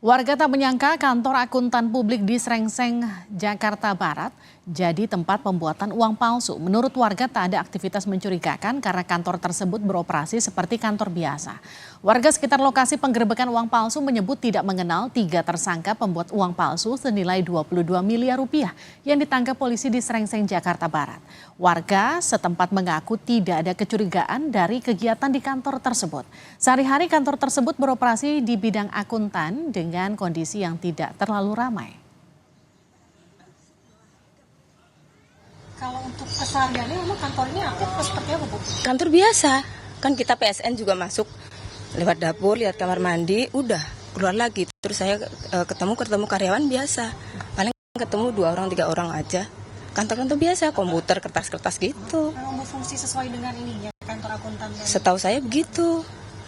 Warga tak menyangka kantor akuntan publik di Srengseng, Jakarta Barat jadi tempat pembuatan uang palsu. Menurut warga tak ada aktivitas mencurigakan karena kantor tersebut beroperasi seperti kantor biasa. Warga sekitar lokasi penggerebekan uang palsu menyebut tidak mengenal 3 tersangka pembuat uang palsu senilai 22 miliar rupiah yang ditangkap polisi di Srengseng, Jakarta Barat. Warga setempat mengaku tidak ada kecurigaan dari kegiatan di kantor tersebut. Sehari-hari kantor tersebut beroperasi di bidang akuntan dengan kondisi yang tidak terlalu ramai. Kalau untuk kesehariannya memang kantor ini aktif seperti apa, Bu? Kantor biasa, kan kita PSN juga masuk lewat dapur, lihat kamar mandi, udah keluar lagi. Terus saya ketemu karyawan biasa, paling ketemu 2 orang 3 orang aja. Kantor-kantor biasa, komputer, kertas-kertas gitu. Memang berfungsi sesuai dengan ini ya, kantor akuntan. Setahu saya begitu.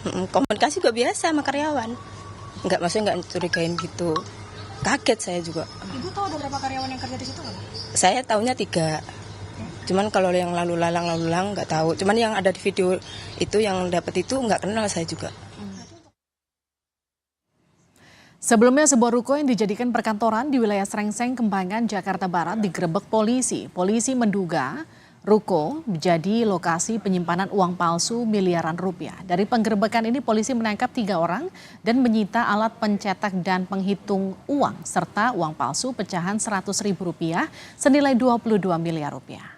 Komunikasi juga biasa sama karyawan. Maksudnya nggak curigain gitu. Kaget saya juga. Ibu tahu ada berapa karyawan yang kerja di situ nggak? Saya tahunya 3. Cuman kalau yang lalu lalang nggak tahu. Cuman yang ada di video itu yang dapat itu nggak kenal saya juga. Sebelumnya sebuah ruko yang dijadikan perkantoran di wilayah Srengseng, Kembangan, Jakarta Barat digerebek polisi. Polisi menduga ruko menjadi lokasi penyimpanan uang palsu miliaran rupiah. Dari penggerebekan ini polisi menangkap 3 orang dan menyita alat pencetak dan penghitung uang serta uang palsu pecahan Rp100.000 senilai 22 miliar rupiah.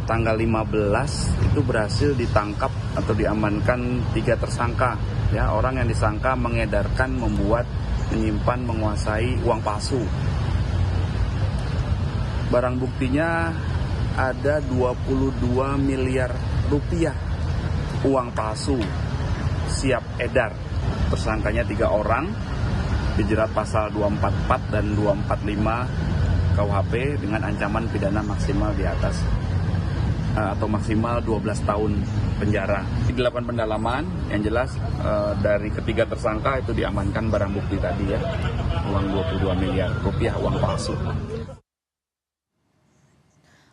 Tanggal 15 itu berhasil ditangkap atau diamankan 3 tersangka, ya, orang yang disangka mengedarkan, membuat, menyimpan, menguasai uang palsu. Barang buktinya ada 22 miliar rupiah uang palsu siap edar. Tersangkanya 3 orang, dijerat pasal 244 dan 245 KUHP dengan ancaman pidana maksimal di atas atau maksimal 12 tahun penjara. Dilakukan pendalaman, yang jelas dari ketiga tersangka itu diamankan barang bukti tadi, ya, uang 22 miliar rupiah uang palsu.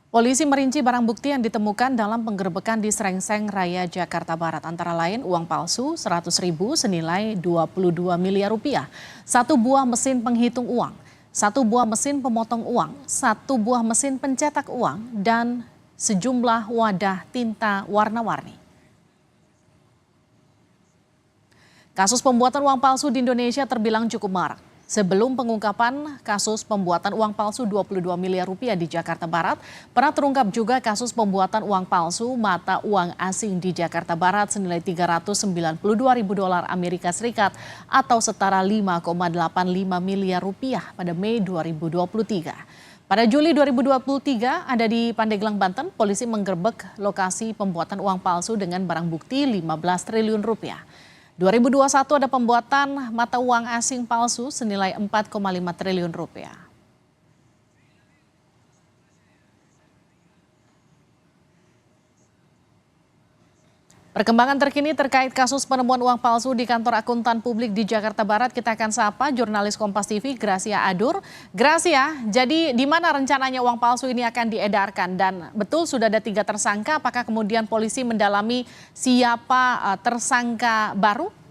Polisi merinci barang bukti yang ditemukan dalam penggerebekan di Srengseng Raya, Jakarta Barat, antara lain uang palsu Rp100.000 senilai 22 miliar rupiah, 1 buah mesin penghitung uang, 1 buah mesin pemotong uang, 1 buah mesin pencetak uang, dan sejumlah wadah tinta warna-warni. Kasus pembuatan uang palsu di Indonesia terbilang cukup marak. Sebelum pengungkapan kasus pembuatan uang palsu 22 miliar rupiah di Jakarta Barat, pernah terungkap juga kasus pembuatan uang palsu mata uang asing di Jakarta Barat senilai $392.000 Amerika Serikat atau setara 5,85 miliar rupiah pada Mei 2023. Pada Juli 2023, ada di Pandeglang, Banten, polisi menggerebek lokasi pembuatan uang palsu dengan barang bukti 15 triliun rupiah. 2021 ada pembuatan mata uang asing palsu senilai 4,5 triliun rupiah. Perkembangan terkini terkait kasus penemuan uang palsu di kantor akuntan publik di Jakarta Barat, kita akan sapa jurnalis Kompas TV Gracia Adur. Gracia, jadi di mana rencananya uang palsu ini akan diedarkan, dan betul sudah ada 3 tersangka, apakah kemudian polisi mendalami siapa tersangka baru?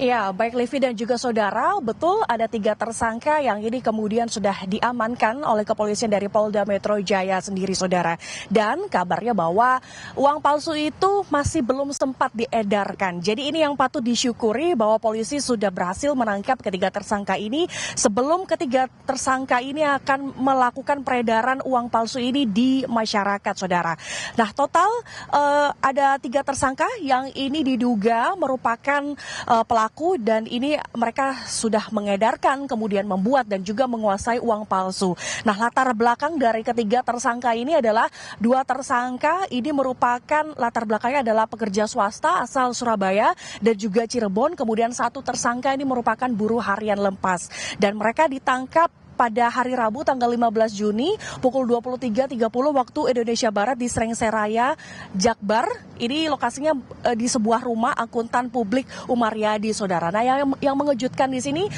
Ya, baik Livi dan juga saudara, betul ada 3 tersangka yang ini kemudian sudah diamankan oleh kepolisian dari Polda Metro Jaya sendiri, saudara. Dan kabarnya bahwa uang palsu itu masih belum sempat diedarkan. Jadi ini yang patut disyukuri bahwa polisi sudah berhasil menangkap ketiga tersangka ini sebelum ketiga tersangka ini akan melakukan peredaran uang palsu ini di masyarakat, saudara. Nah, total ada 3 tersangka yang ini diduga merupakan pelaku, dan ini mereka sudah mengedarkan, kemudian membuat dan juga menguasai uang palsu. Nah, latar belakang dari ketiga tersangka ini adalah 2 tersangka ini merupakan latar belakangnya adalah pekerja swasta asal Surabaya dan juga Cirebon, kemudian 1 tersangka ini merupakan buruh harian lepas, dan mereka ditangkap pada hari Rabu tanggal 15 Juni pukul 23.30 waktu Indonesia Barat di Srengseraya, Jakbar. Ini lokasinya di sebuah rumah akuntan publik Umaryadi, saudara. Nah, yang mengejutkan di sini,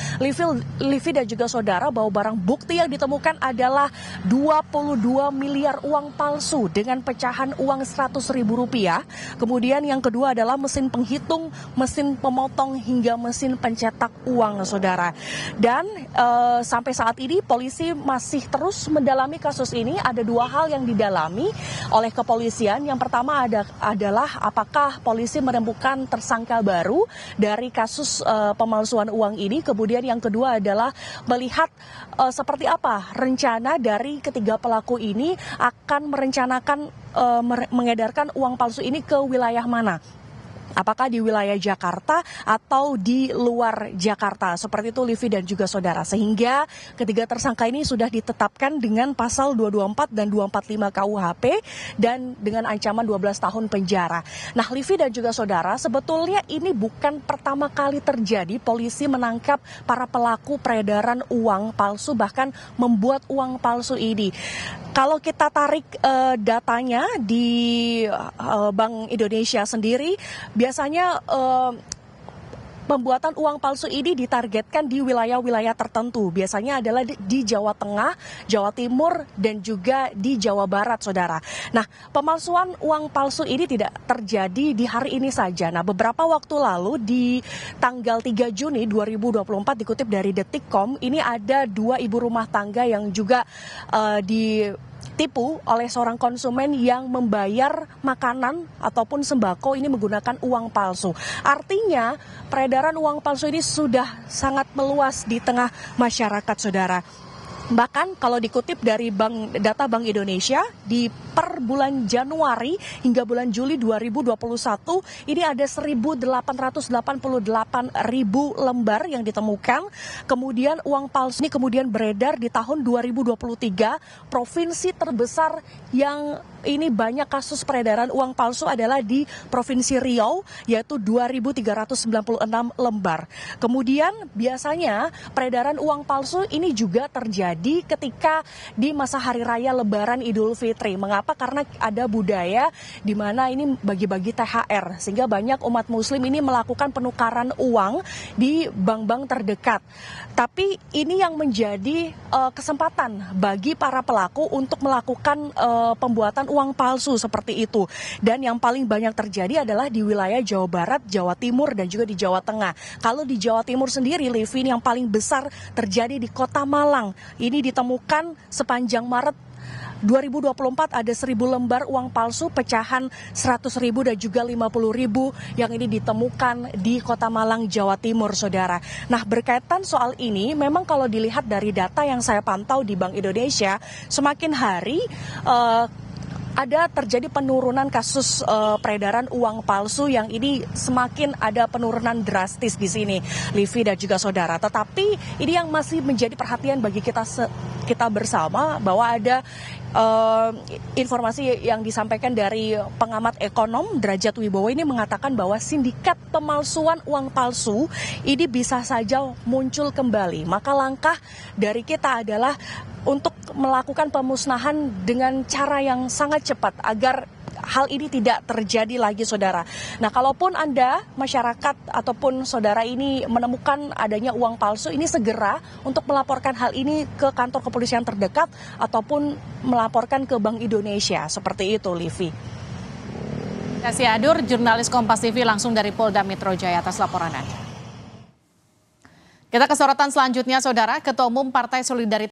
Livi dan juga saudara, bahwa barang bukti yang ditemukan adalah 22 miliar uang palsu dengan pecahan uang Rp100.000. Kemudian yang kedua adalah mesin penghitung, mesin pemotong hingga mesin pencetak uang, saudara. Dan sampai saat ini polisi masih terus mendalami kasus ini. Ada dua hal yang didalami oleh kepolisian. Yang pertama adalah apakah polisi menemukan tersangka baru dari kasus pemalsuan uang ini. Kemudian yang kedua adalah melihat seperti apa rencana dari ketiga pelaku ini akan merencanakan mengedarkan uang palsu ini ke wilayah mana. Apakah di wilayah Jakarta atau di luar Jakarta. Seperti itu Livi dan juga saudara. Sehingga ketiga tersangka ini sudah ditetapkan dengan pasal 224 dan 245 KUHP dan dengan ancaman 12 tahun penjara. Nah, Livi dan juga saudara, sebetulnya ini bukan pertama kali terjadi polisi menangkap para pelaku peredaran uang palsu, bahkan membuat uang palsu ini. Kalau kita tarik datanya di Bank Indonesia sendiri, biasanya pembuatan uang palsu ini ditargetkan di wilayah-wilayah tertentu. Biasanya adalah di Jawa Tengah, Jawa Timur, dan juga di Jawa Barat, saudara. Nah, pemalsuan uang palsu ini tidak terjadi di hari ini saja. Nah, beberapa waktu lalu di tanggal 3 Juni 2024 dikutip dari Detikcom, ini ada dua ibu rumah tangga yang juga ditipu oleh seorang konsumen yang membayar makanan ataupun sembako ini menggunakan uang palsu. Artinya peredaran uang palsu ini sudah sangat meluas di tengah masyarakat, saudara. Bahkan kalau dikutip dari data Bank Indonesia, di per bulan Januari hingga bulan Juli 2021 ini ada 1.888.000 lembar yang ditemukan. Kemudian uang palsu ini kemudian beredar di tahun 2023. Provinsi terbesar yang ini banyak kasus peredaran uang palsu adalah di Provinsi Riau, yaitu 2.396 lembar. Kemudian biasanya peredaran uang palsu ini juga terjadi ketika di masa Hari Raya Lebaran Idul Fitri. Mengapa? Karena ada budaya di mana ini bagi-bagi THR, sehingga banyak umat muslim ini melakukan penukaran uang di bank-bank terdekat. Tapi ini yang menjadi kesempatan bagi para pelaku untuk melakukan pembuatan uang palsu seperti itu. Dan yang paling banyak terjadi adalah di wilayah Jawa Barat, Jawa Timur, dan juga di Jawa Tengah. Kalau di Jawa Timur sendiri, Livi, yang paling besar terjadi di Kota Malang. Ini ditemukan sepanjang Maret 2024 ada 1.000 lembar uang palsu pecahan 100.000 dan juga 50.000 yang ini ditemukan di Kota Malang, Jawa Timur, saudara. Nah, berkaitan soal ini, memang kalau dilihat dari data yang saya pantau di Bank Indonesia, semakin hari ada terjadi penurunan kasus peredaran uang palsu yang ini semakin ada penurunan drastis di sini, Livi dan juga saudara. Tetapi ini yang masih menjadi perhatian bagi kita bersama, bahwa ada informasi yang disampaikan dari pengamat ekonom Derajat Wibowo ini mengatakan bahwa sindikat pemalsuan uang palsu ini bisa saja muncul kembali. Maka langkah dari kita adalah untuk melakukan pemusnahan dengan cara yang sangat cepat agar hal ini tidak terjadi lagi, saudara. Nah, kalaupun Anda, masyarakat ataupun saudara ini menemukan adanya uang palsu, ini segera untuk melaporkan hal ini ke kantor kepolisian terdekat ataupun melaporkan ke Bank Indonesia. Seperti itu, Livi. Terima kasih Adur, jurnalis Kompas TV langsung dari Polda Metro Jaya atas laporan Anda. Kita ke sorotan selanjutnya, saudara. Ketua Umum Partai Solidaritas